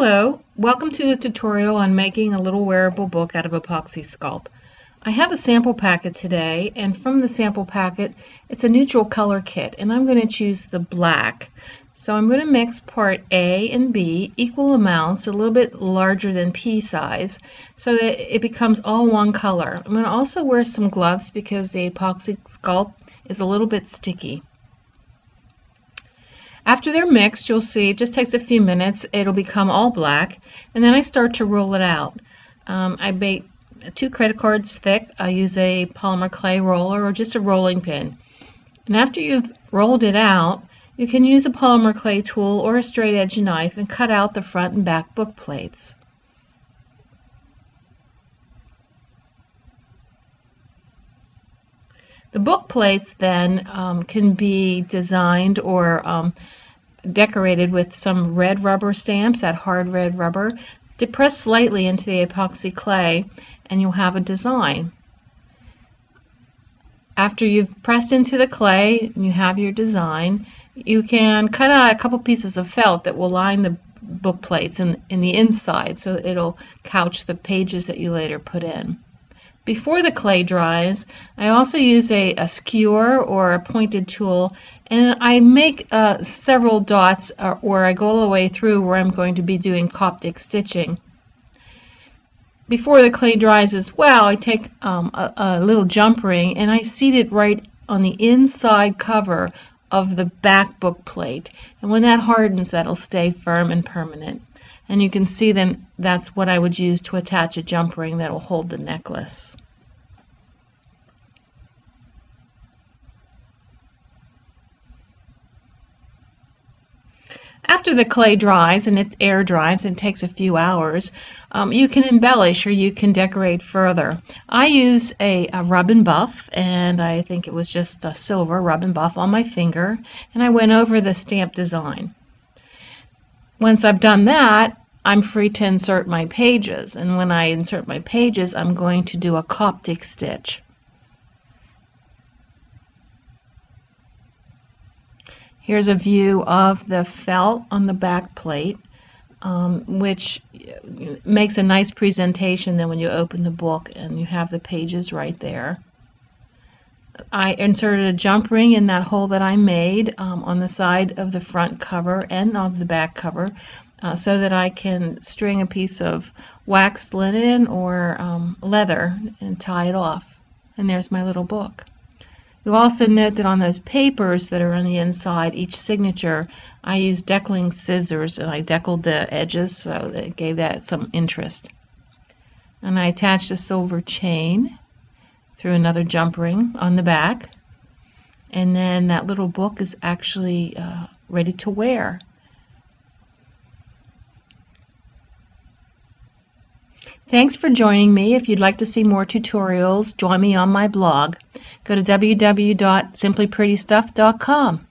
Hello, welcome to the tutorial on making a little wearable book out of Apoxie Sculpt. I have a sample packet today, and from the sample packet it's a neutral color kit, and I'm going to choose the black. So I'm going to mix part A and B equal amounts, a little bit larger than pea size, so that it becomes all one color. I'm going to also wear some gloves because the Apoxie Sculpt is a little bit sticky. After they're mixed, you'll see it just takes a few minutes. It'll become all black, and then I start to roll it out. I bake 2 credit cards thick. I use a polymer clay roller or just a rolling pin. And after you've rolled it out, you can use a polymer clay tool or a straight edge knife and cut out the front and back book plates. The book plates then can be designed or decorated with some red rubber stamps, that hard red rubber. Depress slightly into the epoxy clay and you'll have a design. After you've pressed into the clay and you have your design, you can cut out a couple pieces of felt that will line the book plates in the inside, so it'll couch the pages that you later put in. Before the clay dries, I also use a skewer or a pointed tool, and I make several dots where I go all the way through where I'm going to be doing Coptic stitching. Before the clay dries as well, I take a little jump ring and I seat it right on the inside cover of the back book plate, and when that hardens, that'll stay firm and permanent. And you can see then that's what I would use to attach a jump ring that will hold the necklace. After the clay dries and it air dries, and it takes a few hours, you can embellish or you can decorate further. I use a rub and buff, and I think it was just a silver rub and buff on my finger, and I went over the stamp design. Once I've done that, I'm free to insert my pages, and when I insert my pages, I'm going to do a Coptic stitch. Here's a view of the felt on the back plate, which makes a nice presentation then when you open the book and you have the pages right there. I inserted a jump ring in that hole that I made on the side of the front cover and of the back cover, so that I can string a piece of waxed linen or leather and tie it off. And there's my little book. You'll also note that on those papers that are on the inside, each signature, I used deckling scissors and I deckled the edges so that it gave that some interest. And I attached a silver chain through another jump ring on the back, and then that little book is actually ready to wear. Thanks for joining me. If you'd like to see more tutorials, join me on my blog. Go to www.simplyprettystuff.com.